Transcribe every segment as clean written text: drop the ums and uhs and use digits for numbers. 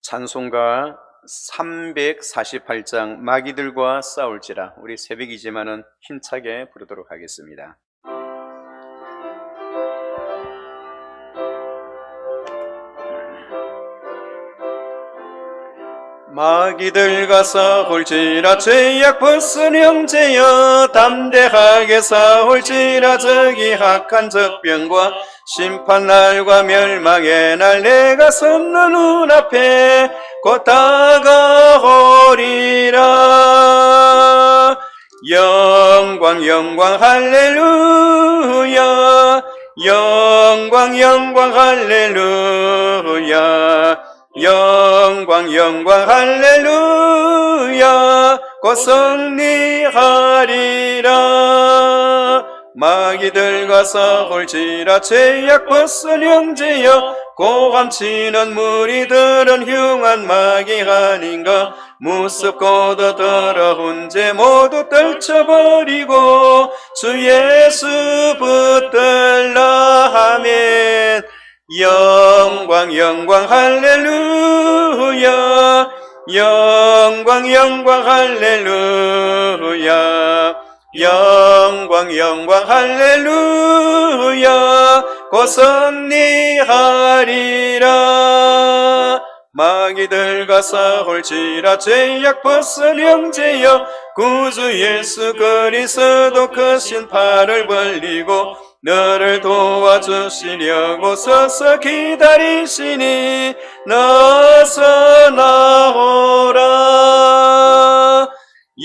찬송가 348장 마귀들과 싸울지라. 우리 새벽이지만은 힘차게 부르도록 하겠습니다. 마귀들과 싸울지라. 죄악 벗은 형제여 담대하게 싸울지라. 저기 악한 적병과 심판날과 멸망의 날 내가 섰는 눈앞에 곧 다가오리라. 영광 영광 할렐루야. 영광 영광 할렐루야. 영광 영광 할렐루야. 곧 승리하리라. 마귀들과 싸울지라. 죄악 벗은 형제여 고함치는 무리들은 흉한 마귀 아닌가. 무섭고도 더러운 죄 모두 떨쳐버리고 주 예수 붙들라. 아멘. 영광 영광 할렐루야. 영광 영광 할렐루야. 영광 영광 할렐루야. 곧 승리하리라. 마귀들과 싸울지라. 죄악 벗은 형제여 구주 예수 그리스도 크신 팔을 벌리고 너를 도와주시려고 서서 기다리시니 나서 나오라.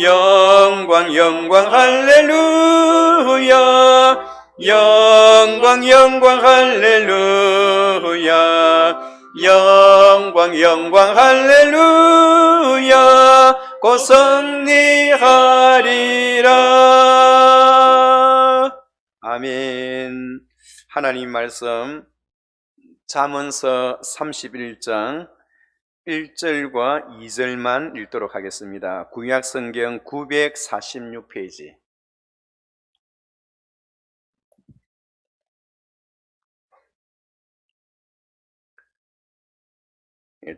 영광 영광 할렐루야. 영광 영광 할렐루야. 영광 영광 할렐루야. 곧 승리하리라. 아멘. 하나님 말씀 잠언서 31장 1절과 2절만 읽도록 하겠습니다. 구약성경 946페이지.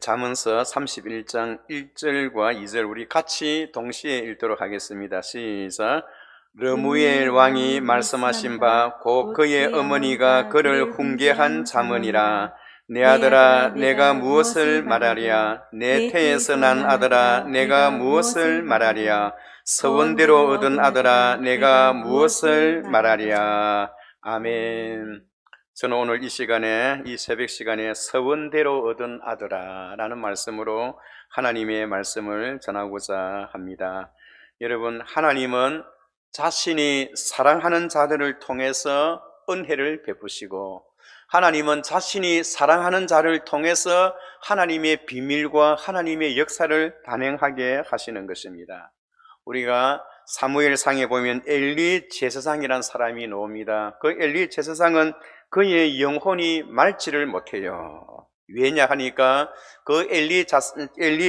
잠언서 31장 1절과 2절 우리 같이 동시에 읽도록 하겠습니다. 시작. 르무엘 왕이 말씀하신 바 곧 그의 어머니가 그를 훈계한 잠언이라. 내 아들아 내가 무엇을 말하랴. 내 태에서 난 아들아 내가 무엇을 말하랴. 서원대로 얻은 아들아 내가 무엇을 말하랴. 아멘. 저는 오늘 이 시간에, 이 새벽 시간에 서원대로 얻은 아들아 라는 말씀으로 하나님의 말씀을 전하고자 합니다. 여러분, 하나님은 자신이 사랑하는 자들을 통해서 은혜를 베푸시고, 하나님은 자신이 사랑하는 자를 통해서 하나님의 비밀과 하나님의 역사를 단행하게 하시는 것입니다. 우리가 사무엘상에 보면 엘리 제사장이란 사람이 나옵니다. 그 엘리 제사장은 그의 영혼이 맑지를 못해요. 왜냐 하니까 그 엘리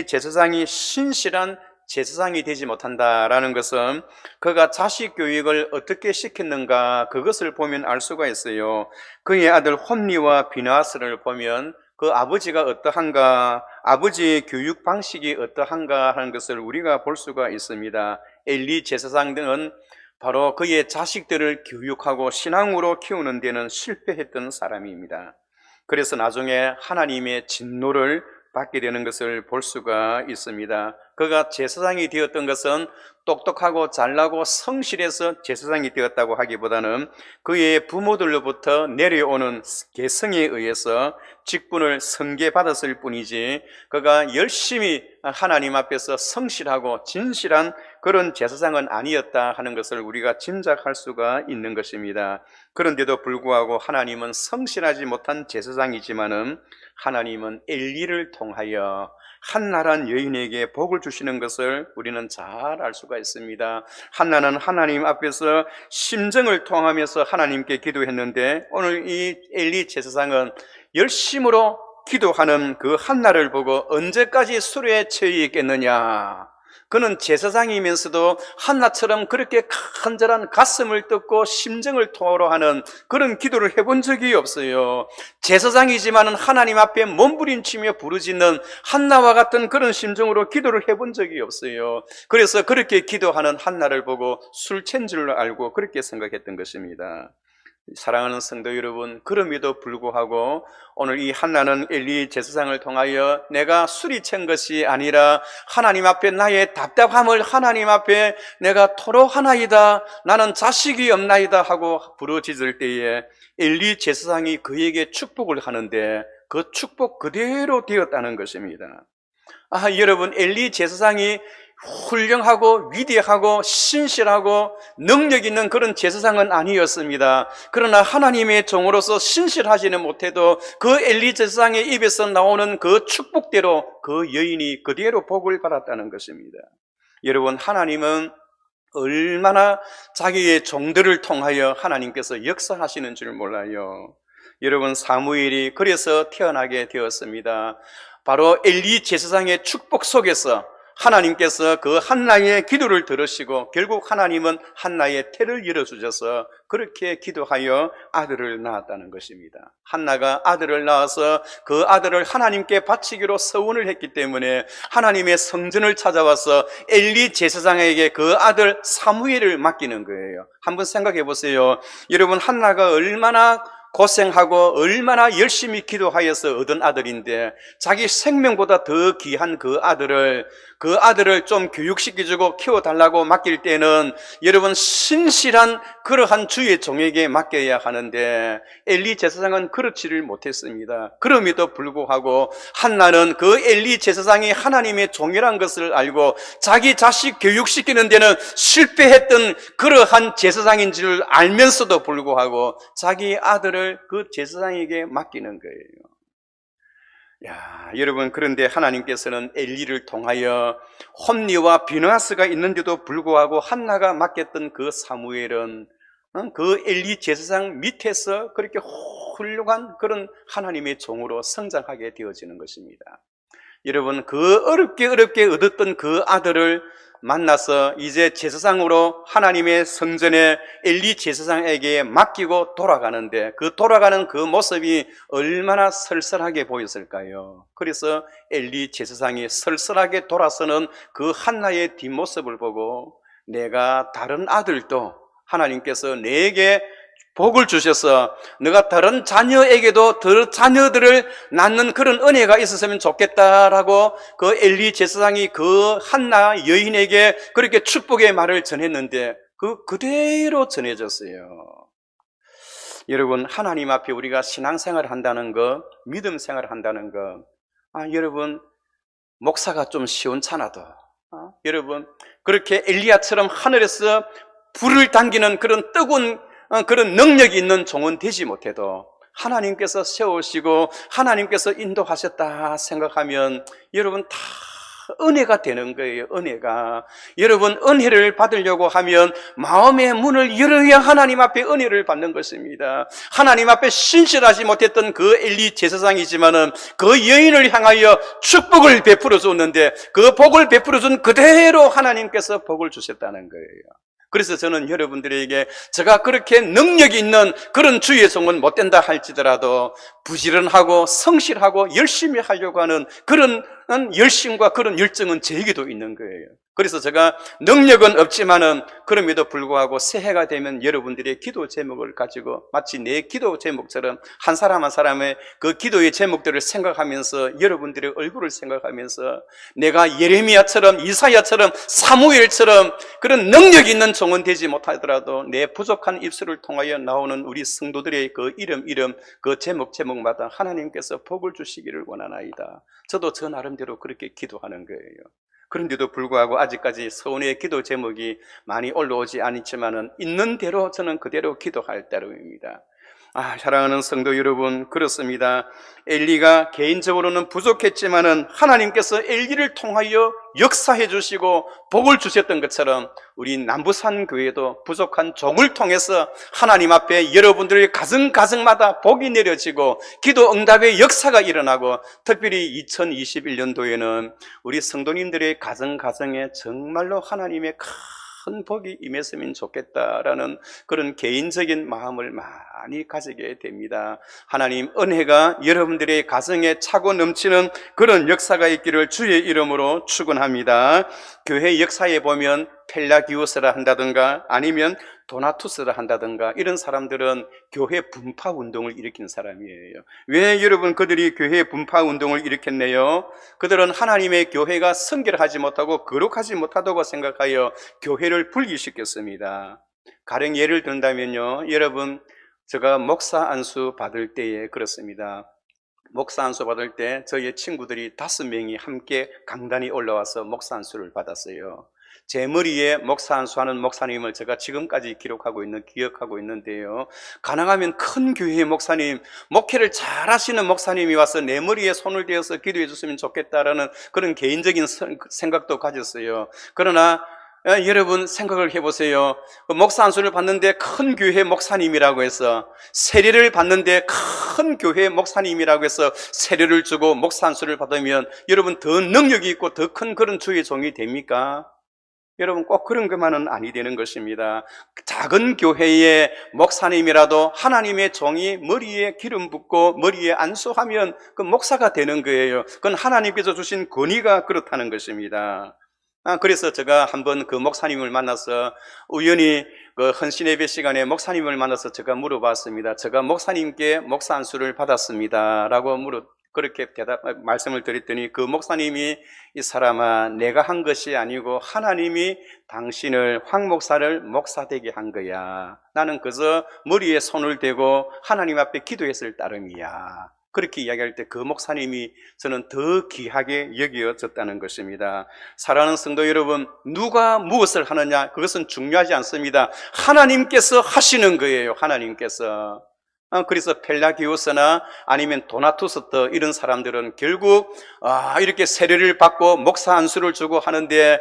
제사장이 신실한 제사장이 되지 못한다라는 것은 그가 자식 교육을 어떻게 시켰는가, 그것을 보면 알 수가 있어요. 그의 아들 홈리와 비나스를 보면 그 아버지가 어떠한가, 아버지의 교육 방식이 어떠한가 하는 것을 우리가 볼 수가 있습니다. 엘리 제사장 등은 바로 그의 자식들을 교육하고 신앙으로 키우는 데는 실패했던 사람입니다. 그래서 나중에 하나님의 진노를 받게 되는 것을 볼 수가 있습니다. 그가 제사장이 되었던 것은 똑똑하고 잘나고 성실해서 제사장이 되었다고 하기보다는 그의 부모들로부터 내려오는 계승에 의해서 직분을 선계받았을 뿐이지, 그가 열심히 하나님 앞에서 성실하고 진실한 그런 제사장은 아니었다 하는 것을 우리가 짐작할 수가 있는 것입니다. 그런데도 불구하고 하나님은 성실하지 못한 제사장이지만은 하나님은 엘리를 통하여 한나란 여인에게 복을 주시는 것을 우리는 잘 알 수가 있습니다. 한나는 하나님 앞에서 심정을 통하면서 하나님께 기도했는데, 오늘 이 엘리 제사장은 열심으로 기도하는 그 한나를 보고 언제까지 술에 처해 있겠느냐, 그는 제사장이면서도 한나처럼 그렇게 간절한 가슴을 뜯고 심정을 토로하는 그런 기도를 해본 적이 없어요. 제사장이지만은 하나님 앞에 몸부림치며 부르짖는 한나와 같은 그런 심정으로 기도를 해본 적이 없어요. 그래서 그렇게 기도하는 한나를 보고 술 취한 줄 알고 그렇게 생각했던 것입니다. 사랑하는 성도 여러분, 그럼에도 불구하고 오늘 이 한나는 엘리 제사장을 통하여 내가 술이 찬 것이 아니라 하나님 앞에 나의 답답함을 하나님 앞에 내가 토로하나이다, 나는 자식이 없나이다 하고 부르짖을 때에 엘리 제사장이 그에게 축복을 하는데 그 축복 그대로 되었다는 것입니다. 여러분, 엘리 제사장이 훌륭하고 위대하고 신실하고 능력 있는 그런 제사장은 아니었습니다. 그러나 하나님의 종으로서 신실하지는 못해도 그 엘리 제사장의 입에서 나오는 그 축복대로 그 여인이 그대로 복을 받았다는 것입니다. 여러분, 하나님은 얼마나 자기의 종들을 통하여 하나님께서 역사하시는 줄 몰라요. 여러분, 사무엘이 그래서 태어나게 되었습니다. 바로 엘리 제사장의 축복 속에서 하나님께서 그 한나의 기도를 들으시고 결국 하나님은 한나의 태를 열어주셔서 그렇게 기도하여 아들을 낳았다는 것입니다. 한나가 아들을 낳아서 그 아들을 하나님께 바치기로 서원을 했기 때문에 하나님의 성전을 찾아와서 엘리 제사장에게 그 아들 사무엘을 맡기는 거예요. 한번 생각해 보세요. 여러분, 한나가 얼마나 고생하고 얼마나 열심히 기도하여서 얻은 아들인데 자기 생명보다 더 귀한 그 아들을 좀 교육시켜주고 키워달라고 맡길 때는 여러분, 신실한 그러한 주의 종에게 맡겨야 하는데 엘리 제사장은 그렇지를 못했습니다. 그럼에도 불구하고 한나는 그 엘리 제사장이 하나님의 종이란 것을 알고 자기 자식 교육시키는 데는 실패했던 그러한 제사장인 줄 알면서도 불구하고 자기 아들을 그 제사장에게 맡기는 거예요. 여러분, 그런데 하나님께서는 엘리를 통하여 홈리와 비느하스가 있는데도 불구하고 한나가 맡겼던 그 사무엘은 그 엘리 제사장 밑에서 그렇게 훌륭한 그런 하나님의 종으로 성장하게 되어지는 것입니다. 여러분, 그 어렵게 얻었던 그 아들을 만나서 이제 제사장으로 하나님의 성전에 엘리 제사장에게 맡기고 돌아가는데 그 돌아가는 그 모습이 얼마나 설설하게 보였을까요? 그래서 엘리 제사장이 설설하게 돌아서는 그 한나의 뒷모습을 보고 내가 다른 아들도 하나님께서 내게 복을 주셔서 내가 다른 자녀에게도 더 자녀들을 낳는 그런 은혜가 있었으면 좋겠다라고 그 엘리 제사장이 그 한나 여인에게 그렇게 축복의 말을 전했는데 그대로 전해졌어요. 여러분, 하나님 앞에 우리가 신앙생활을 한다는 것, 믿음 생활을 한다는 것, 여러분, 목사가 좀 시원찮아도 여러분, 그렇게 엘리야처럼 하늘에서 불을 당기는 그런 뜨거운 그런 능력이 있는 종은 되지 못해도 하나님께서 세우시고 하나님께서 인도하셨다 생각하면 여러분 다 은혜가 되는 거예요. 은혜가. 여러분, 은혜를 받으려고 하면 마음의 문을 열어야 하나님 앞에 은혜를 받는 것입니다. 하나님 앞에 신실하지 못했던 그 엘리 제사장이지만은 그 여인을 향하여 축복을 베풀어 줬는데 그 복을 베풀어 준 그대로 하나님께서 복을 주셨다는 거예요. 그래서 저는 여러분들에게 제가 그렇게 능력이 있는 그런 주의 종은 못 된다 할지라도 부지런하고 성실하고 열심히 하려고 하는 그런 열심과 그런 열정은 저에게도 있는 거예요. 그래서 제가 능력은 없지만은 그럼에도 불구하고 새해가 되면 여러분들의 기도 제목을 가지고 마치 내 기도 제목처럼 한 사람 한 사람의 그 기도의 제목들을 생각하면서 여러분들의 얼굴을 생각하면서 내가 예레미야처럼 이사야처럼 사무엘처럼 그런 능력 있는 종은 되지 못하더라도 내 부족한 입술을 통하여 나오는 우리 성도들의 그 이름 그 제목마다 하나님께서 복을 주시기를 원하나이다. 저도 저 나름대로 그렇게 기도하는 거예요. 그런데도 불구하고 아직까지 서원의 기도 제목이 많이 올라오지 않지만은 있는 대로 저는 그대로 기도할 따름입니다. 사랑하는 성도 여러분, 그렇습니다. 엘리가 개인적으로는 부족했지만은 하나님께서 엘리를 통하여 역사해 주시고 복을 주셨던 것처럼 우리 남부산 교회도 부족한 종을 통해서 하나님 앞에 여러분들의 가정마다 복이 내려지고 기도 응답의 역사가 일어나고, 특별히 2021년도에는 우리 성도님들의 가정에 정말로 하나님의 큰 복이 임했으면 좋겠다라는 그런 개인적인 마음을 많이 가지게 됩니다. 하나님 은혜가 여러분들의 가정에 차고 넘치는 그런 역사가 있기를 주의 이름으로 축원합니다. 교회 역사에 보면 펠라기우스라 한다든가 아니면 도나투스라 한다든가 이런 사람들은 교회 분파 운동을 일으킨 사람이에요. 왜 여러분 그들이 교회 분파 운동을 일으켰네요? 그들은 하나님의 교회가 성결하지 못하고 거룩하지 못하다고 생각하여 교회를 분리시켰습니다. 가령 예를 든다면요, 여러분 제가 목사 안수 받을 때에 그렇습니다. 목사 안수 받을 때 저희 친구들이 5명이 함께 강단에 올라와서 목사 안수를 받았어요. 제 머리에 목사 안수하는 목사님을 제가 지금까지 기억하고 있는데요, 가능하면 큰 교회의 목사님, 목회를 잘 하시는 목사님이 와서 내 머리에 손을 대어서 기도해 줬으면 좋겠다라는 그런 개인적인 생각도 가졌어요. 그러나 여러분 생각을 해보세요. 목사 안수를 받는데 큰 교회 목사님이라고 해서, 세례를 받는데 큰 교회 목사님이라고 해서 세례를 주고 목사 안수를 받으면 여러분 더 능력이 있고 더 큰 그런 주의 종이 됩니까? 여러분 꼭 그런 것만은 아니 되는 것입니다. 작은 교회의 목사님이라도 하나님의 종이 머리에 기름 붓고 머리에 안수하면 그 목사가 되는 거예요. 그건 하나님께서 주신 권위가 그렇다는 것입니다. 그래서 제가 한번 그 목사님을 만나서 우연히 그 헌신예배 시간에 목사님을 만나서 제가 물어봤습니다. 제가 목사님께 목사 안수를 받았습니다 라고 그렇게 말씀을 드렸더니 그 목사님이, 이 사람아, 내가 한 것이 아니고 하나님이 당신을 황 목사를 목사 되게 한 거야. 나는 그저 머리에 손을 대고 하나님 앞에 기도했을 따름이야. 그렇게 이야기할 때 그 목사님이 저는 더 귀하게 여겨졌다는 것입니다. 사랑하는 성도 여러분, 누가 무엇을 하느냐 그것은 중요하지 않습니다. 하나님께서 하시는 거예요. 하나님께서. 그래서 펠라기우스나 아니면 도나투스 이런 사람들은 결국 이렇게 세례를 받고 목사 안수를 주고 하는데,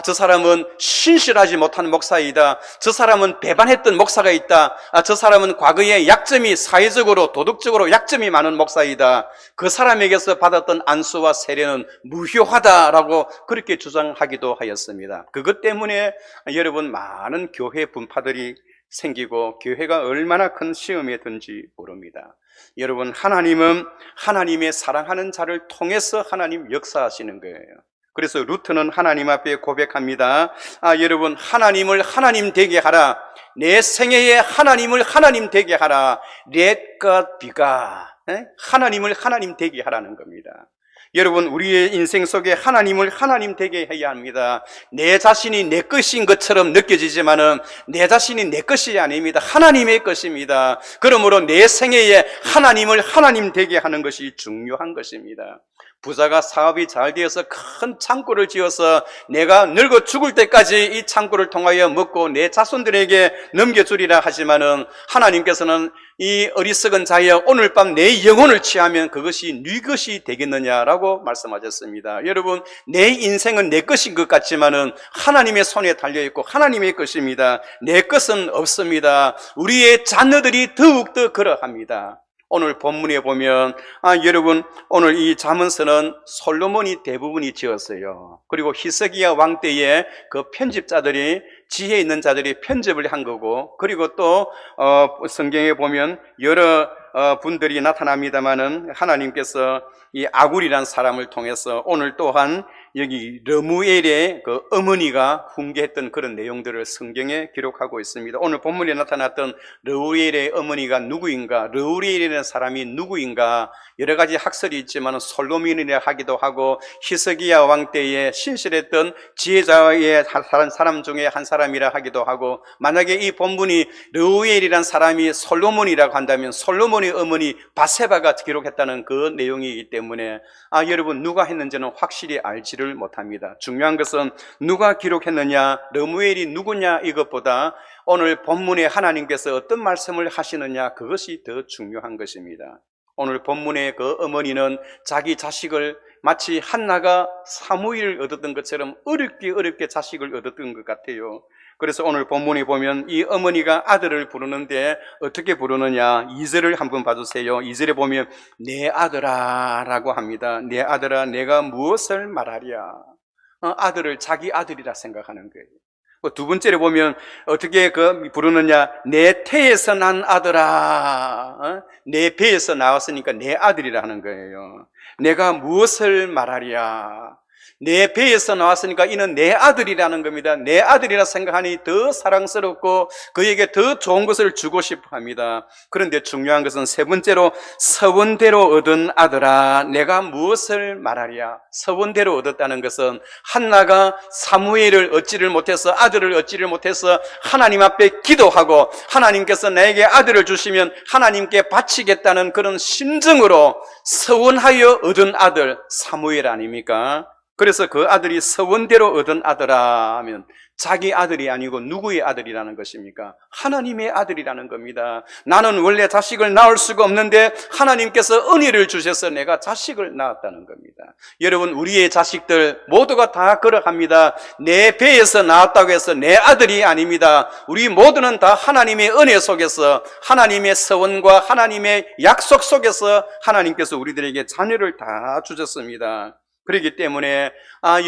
저 사람은 신실하지 못한 목사이다, 저 사람은 배반했던 목사가 있다, 저 사람은 과거에 약점이, 사회적으로 도덕적으로 약점이 많은 목사이다, 그 사람에게서 받았던 안수와 세례는 무효하다라고 그렇게 주장하기도 하였습니다. 그것 때문에 여러분 많은 교회 분파들이 생기고 교회가 얼마나 큰 시험에 든지 모릅니다. 여러분, 하나님은 하나님의 사랑하는 자를 통해서 하나님 역사하시는 거예요. 그래서 루트는 하나님 앞에 고백합니다. 여러분, 하나님을 하나님 되게 하라. 내 생애에 하나님을 하나님 되게 하라. Let God be God. 하나님을 하나님 되게 하라는 겁니다. 여러분, 우리의 인생 속에 하나님을 하나님 되게 해야 합니다. 내 자신이 내 것인 것처럼 느껴지지만은 내 자신이 내 것이 아닙니다. 하나님의 것입니다. 그러므로 내 생애에 하나님을 하나님 되게 하는 것이 중요한 것입니다. 부자가 사업이 잘 되어서 큰 창고를 지어서 내가 늙어 죽을 때까지 이 창고를 통하여 먹고 내 자손들에게 넘겨주리라 하지만은 하나님께서는 이 어리석은 자여 오늘 밤 내 영혼을 취하면 그것이 네 것이 되겠느냐라고 말씀하셨습니다. 여러분, 내 인생은 내 것인 것 같지만은 하나님의 손에 달려있고 하나님의 것입니다. 내 것은 없습니다. 우리의 자녀들이 더욱더 그러합니다. 오늘 본문에 보면 여러분, 오늘 이 잠언서는 솔로몬이 대부분이 지었어요. 그리고 히스기야 왕 때에 그 편집자들이, 지혜 있는 자들이 편집을 한 거고, 그리고 또 성경에 보면 여러 분들이 나타납니다마는 하나님께서 이 아굴이라는 사람을 통해서 오늘 또한 여기 르무엘의 그 어머니가 훈계했던 그런 내용들을 성경에 기록하고 있습니다. 오늘 본문에 나타났던 르우엘의 어머니가 누구인가, 르우엘이라는 사람이 누구인가, 여러 가지 학설이 있지만 솔로몬이라 하기도 하고 히스기야 왕 때에 신실했던 지혜자의 사람 중에 한 사람이라 하기도 하고, 만약에 이 본문이 르우엘이라는 사람이 솔로몬이라고 한다면 솔로몬 솔로몬의 어머니 바세바가 기록했다는 그 내용이기 때문에 여러분 누가 했는지는 확실히 알지를 못합니다. 중요한 것은 누가 기록했느냐, 르무엘이 누구냐 이것보다 오늘 본문에 하나님께서 어떤 말씀을 하시느냐, 그것이 더 중요한 것입니다. 오늘 본문의 그 어머니는 자기 자식을 마치 한나가 사무엘을 얻었던 것처럼 어렵게 자식을 얻었던 것 같아요. 그래서 오늘 본문에 보면 이 어머니가 아들을 부르는데 어떻게 부르느냐, 2절을 한번 봐주세요. 2절에 보면 내 아들아 라고 합니다. 내 아들아, 내가 무엇을 말하랴. 아들을 자기 아들이라 생각하는 거예요. 두 번째로 보면 어떻게 부르느냐, 내 태에서 난 아들아. 내 배에서 나왔으니까 내 아들이라 하는 거예요. 내가 무엇을 말하랴. 내 배에서 나왔으니까 이는 내 아들이라는 겁니다. 내 아들이라 생각하니 더 사랑스럽고 그에게 더 좋은 것을 주고 싶어 합니다. 그런데 중요한 것은 세 번째로 서원대로 얻은 아들아, 내가 무엇을 말하랴. 서원대로 얻었다는 것은 한나가 사무엘을 얻지를 못해서, 아들을 얻지를 못해서 하나님 앞에 기도하고 하나님께서 나에게 아들을 주시면 하나님께 바치겠다는 그런 심정으로 서원하여 얻은 아들 사무엘 아닙니까? 그래서 그 아들이 서원대로 얻은 아들아 하면 자기 아들이 아니고 누구의 아들이라는 것입니까? 하나님의 아들이라는 겁니다. 나는 원래 자식을 낳을 수가 없는데 하나님께서 은혜를 주셔서 내가 자식을 낳았다는 겁니다. 여러분, 우리의 자식들 모두가 다 그러합니다. 내 배에서 나왔다고 해서 내 아들이 아닙니다. 우리 모두는 다 하나님의 은혜 속에서, 하나님의 서원과 하나님의 약속 속에서 하나님께서 우리들에게 자녀를 다 주셨습니다. 그렇기 때문에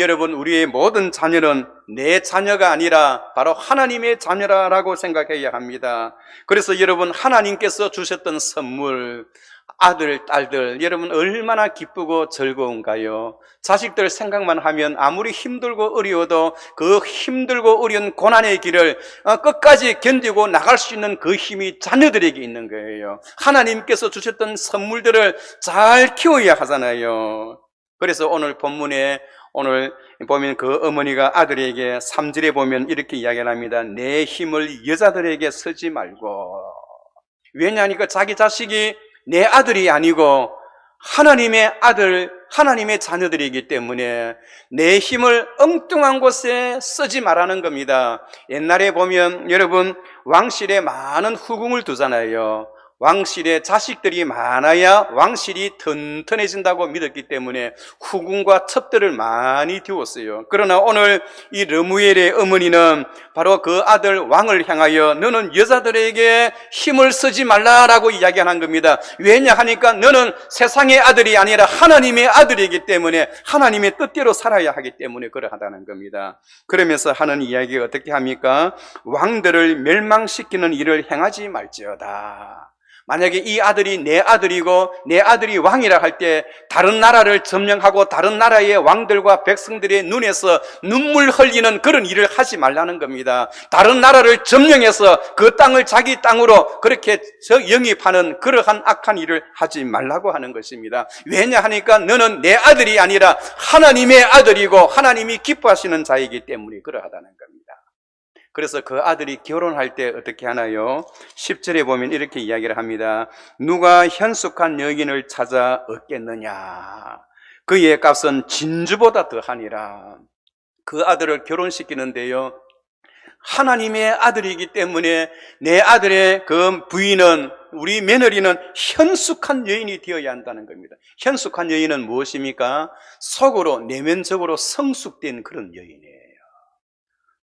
여러분, 우리의 모든 자녀는 내 자녀가 아니라 바로 하나님의 자녀라고 생각해야 합니다. 그래서 여러분, 하나님께서 주셨던 선물, 아들, 딸들, 여러분 얼마나 기쁘고 즐거운가요? 자식들 생각만 하면 아무리 힘들고 어려워도 그 힘들고 어려운 고난의 길을 끝까지 견디고 나갈 수 있는 그 힘이 자녀들에게 있는 거예요. 하나님께서 주셨던 선물들을 잘 키워야 하잖아요. 그래서 오늘 본문에 오늘 보면 그 어머니가 아들에게 3절에 보면 이렇게 이야기를 합니다. 내 힘을 여자들에게 쓰지 말고. 왜냐하니까 자기 자식이 내 아들이 아니고 하나님의 아들, 하나님의 자녀들이기 때문에 내 힘을 엉뚱한 곳에 쓰지 말라는 겁니다. 옛날에 보면 여러분 왕실에 많은 후궁을 두잖아요. 왕실에 자식들이 많아야 왕실이 튼튼해진다고 믿었기 때문에 후궁과 첩들을 많이 두었어요. 그러나 오늘 이 르무엘의 어머니는 바로 그 아들 왕을 향하여 너는 여자들에게 힘을 쓰지 말라라고 이야기하는 겁니다. 왜냐 하니까 너는 세상의 아들이 아니라 하나님의 아들이기 때문에 하나님의 뜻대로 살아야 하기 때문에 그러하다는 겁니다. 그러면서 하는 이야기가 어떻게 합니까? 왕들을 멸망시키는 일을 행하지 말지어다. 만약에 이 아들이 내 아들이고 내 아들이 왕이라 할 때 다른 나라를 점령하고 다른 나라의 왕들과 백성들의 눈에서 눈물 흘리는 그런 일을 하지 말라는 겁니다. 다른 나라를 점령해서 그 땅을 자기 땅으로 그렇게 영입하는 그러한 악한 일을 하지 말라고 하는 것입니다. 왜냐하니까 너는 내 아들이 아니라 하나님의 아들이고 하나님이 기뻐하시는 자이기 때문에 그러하다는 겁니다. 그래서 그 아들이 결혼할 때 어떻게 하나요? 10절에 보면 이렇게 이야기를 합니다. 누가 현숙한 여인을 찾아 얻겠느냐? 그의 값은 진주보다 더하니라. 그 아들을 결혼시키는데요, 하나님의 아들이기 때문에 내 아들의 그 부인은, 우리 며느리는 현숙한 여인이 되어야 한다는 겁니다. 현숙한 여인은 무엇입니까? 속으로, 내면적으로 성숙된 그런 여인이에요.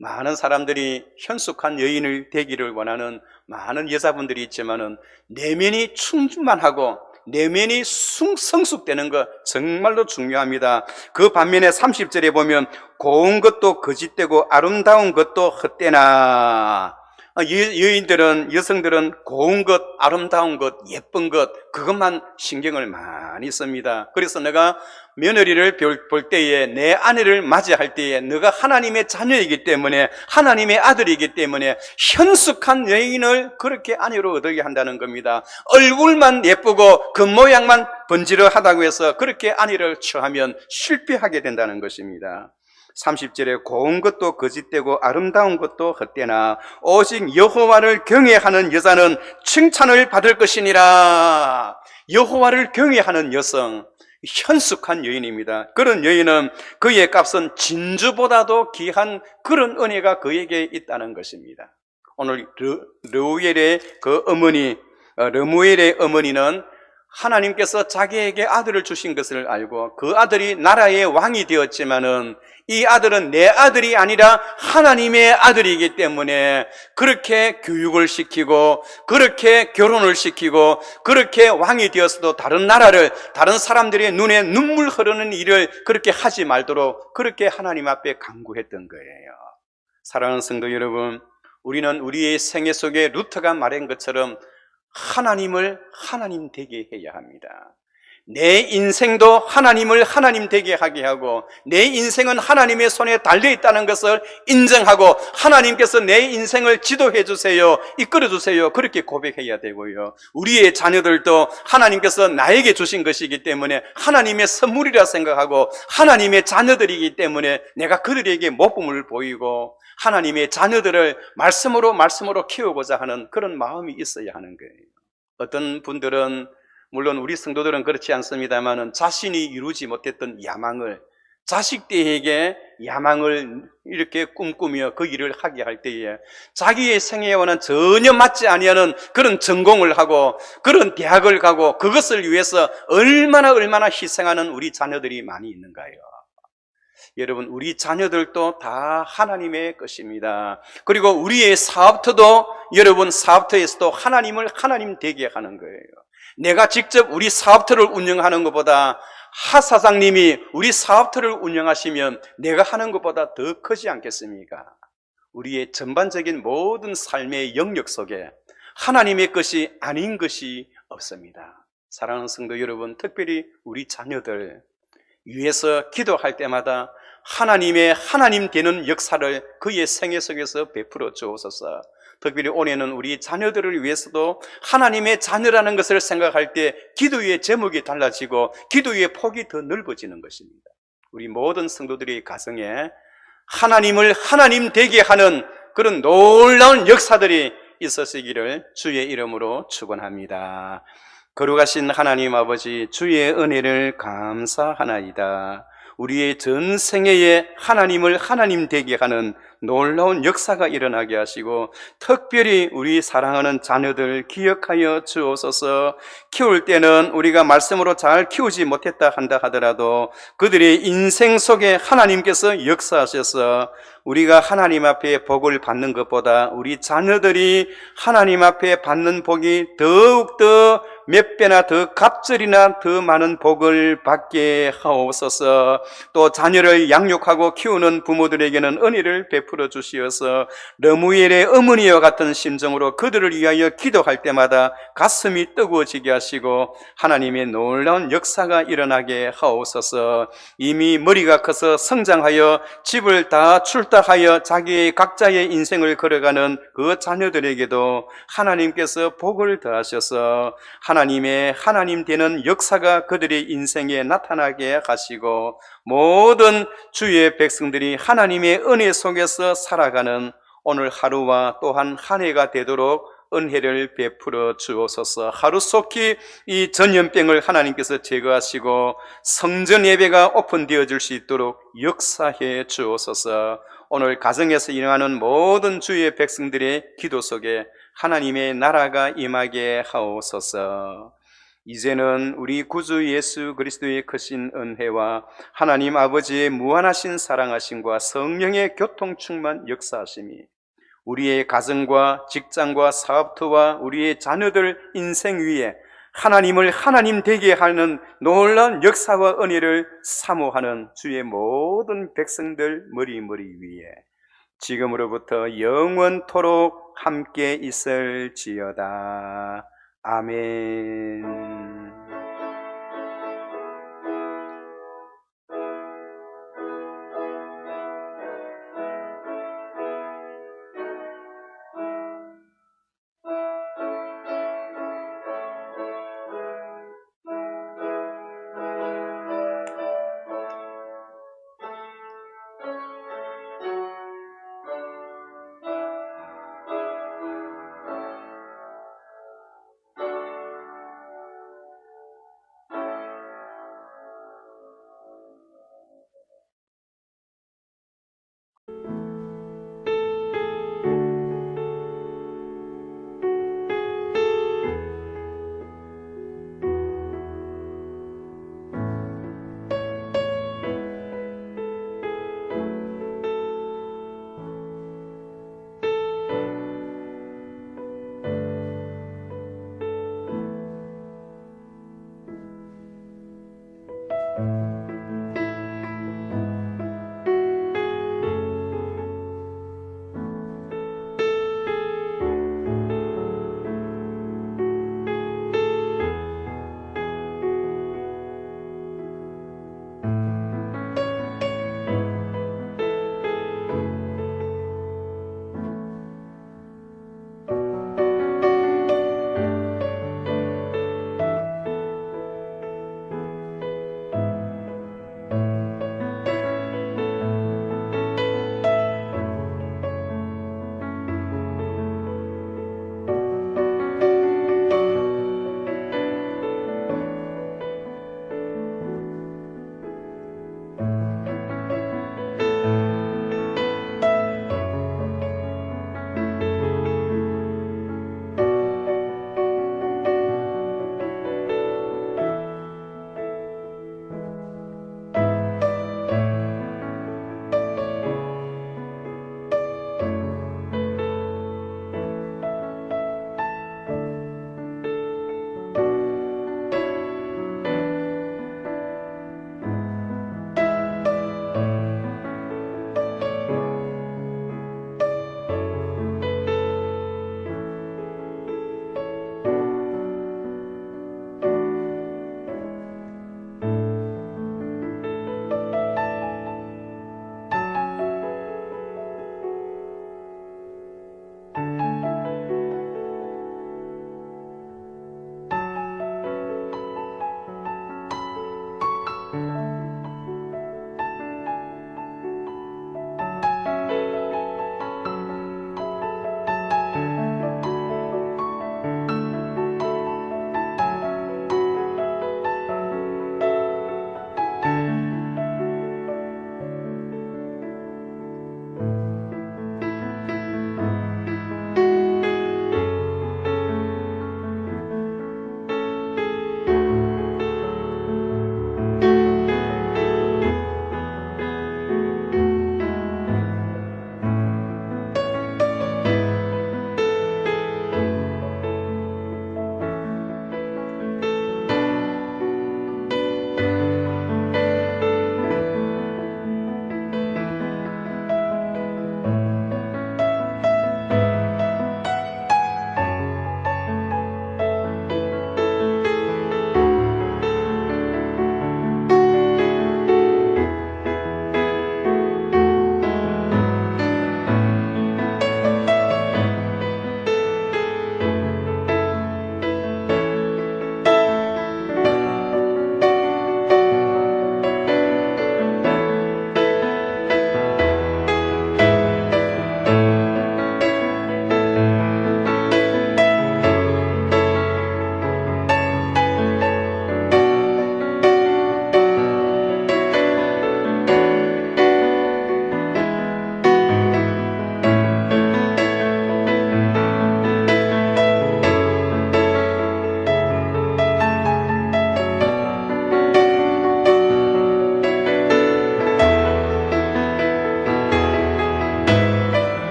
많은 사람들이 현숙한 여인을 되기를 원하는 많은 여자분들이 있지만은 내면이 충만하고 내면이 성숙되는 것 정말로 중요합니다. 그 반면에 30절에 보면 고운 것도 거짓되고 아름다운 것도 헛되나. 여인들은, 여성들은 고운 것, 아름다운 것, 예쁜 것, 그것만 신경을 많이 씁니다. 그래서 내가 며느리를 볼 때에, 내 아내를 맞이할 때에 너가 하나님의 자녀이기 때문에, 하나님의 아들이기 때문에 현숙한 여인을 그렇게 아내로 얻게 한다는 겁니다. 얼굴만 예쁘고 겉모양만 번지르하다고 해서 그렇게 아내를 취하면 실패하게 된다는 것입니다. 30절에 고운 것도 거짓되고 아름다운 것도 헛되나 오직 여호와를 경외하는 여자는 칭찬을 받을 것이니라. 여호와를 경외하는 여성, 현숙한 여인입니다. 그런 여인은 그의 값은 진주보다도 귀한 그런 은혜가 그에게 있다는 것입니다. 오늘 르무엘의 어머니는 하나님께서 자기에게 아들을 주신 것을 알고 그 아들이 나라의 왕이 되었지만은 이 아들은 내 아들이 아니라 하나님의 아들이기 때문에 그렇게 교육을 시키고 그렇게 결혼을 시키고 그렇게 왕이 되었어도 다른 사람들의 눈에 눈물 흐르는 일을 그렇게 하지 말도록 그렇게 하나님 앞에 간구했던 거예요. 사랑하는 성도 여러분, 우리는 우리의 생애 속에 루터가 말한 것처럼 하나님을 하나님 되게 해야 합니다. 내 인생도 하나님을 하나님 되게 하게 하고 내 인생은 하나님의 손에 달려있다는 것을 인정하고 하나님께서 내 인생을 지도해 주세요, 이끌어 주세요, 그렇게 고백해야 되고요. 우리의 자녀들도 하나님께서 나에게 주신 것이기 때문에 하나님의 선물이라 생각하고 하나님의 자녀들이기 때문에 내가 그들에게 모범을 보이고 하나님의 자녀들을 말씀으로 키우고자 하는 그런 마음이 있어야 하는 거예요. 어떤 분들은, 물론 우리 성도들은 그렇지 않습니다만 자신이 이루지 못했던 야망을, 자식들에게 야망을 이렇게 꿈꾸며 그 일을 하게 할 때에 자기의 생애와는 전혀 맞지 아니하는 그런 전공을 하고 그런 대학을 가고 그것을 위해서 얼마나 희생하는 우리 자녀들이 많이 있는가요? 여러분, 우리 자녀들도 다 하나님의 것입니다. 그리고 우리의 사업터도, 여러분 사업터에서도 하나님을 하나님 되게 하는 거예요. 내가 직접 우리 사업터를 운영하는 것보다 하 사장님이 우리 사업터를 운영하시면 내가 하는 것보다 더 크지 않겠습니까? 우리의 전반적인 모든 삶의 영역 속에 하나님의 것이 아닌 것이 없습니다. 사랑하는 성도 여러분, 특별히 우리 자녀들 위해서 기도할 때마다 하나님의 하나님 되는 역사를 그의 생애 속에서 베풀어 주옵소서. 특별히 올해는 우리 자녀들을 위해서도 하나님의 자녀라는 것을 생각할 때 기도의 제목이 달라지고 기도의 폭이 더 넓어지는 것입니다. 우리 모든 성도들의 가정에 하나님을 하나님 되게 하는 그런 놀라운 역사들이 있으시기를 주의 이름으로 축원합니다. 거룩하신 하나님 아버지, 주의 은혜를 감사하나이다. 우리의 전 생애에 하나님을 하나님 되게 하는 놀라운 역사가 일어나게 하시고 특별히 우리 사랑하는 자녀들 기억하여 주옵소서. 키울 때는 우리가 말씀으로 잘 키우지 못했다 한다 하더라도 그들의 인생 속에 하나님께서 역사하셔서 우리가 하나님 앞에 복을 받는 것보다 우리 자녀들이 하나님 앞에 받는 복이 더욱더 몇 배나 더 갑절이나 더 많은 복을 받게 하옵소서. 또 자녀를 양육하고 키우는 부모들에게는 은혜를 베풀어 주시어서 르무엘의 어머니와 같은 심정으로 그들을 위하여 기도할 때마다 가슴이 뜨거워지게 하시고 하나님의 놀라운 역사가 일어나게 하옵소서. 이미 머리가 커서 성장하여 집을 다 출타하여 자기의 각자의 인생을 걸어가는 그 자녀들에게도 하나님께서 복을 더하셔서 하나님의 하나님 되는 역사가 그들의 인생에 나타나게 하시고 모든 주의 백성들이 하나님의 은혜 속에서 살아가는 오늘 하루와 또한 한 해가 되도록 은혜를 베풀어 주옵소서. 하루속히 이 전염병을 하나님께서 제거하시고 성전 예배가 오픈되어질 수 있도록 역사해 주옵소서. 오늘 가정에서 일어나는 모든 주의 백성들의 기도 속에 하나님의 나라가 임하게 하옵소서. 이제는 우리 구주 예수 그리스도의 크신 은혜와 하나님 아버지의 무한하신 사랑하심과 성령의 교통 충만 역사하심이 우리의 가정과 직장과 사업터와 우리의 자녀들 인생 위에 하나님을 하나님 되게 하는 놀라운 역사와 은혜를 사모하는 주의 모든 백성들 머리 위에 지금으로부터 영원토록 함께 있을지어다. 아멘.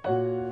네.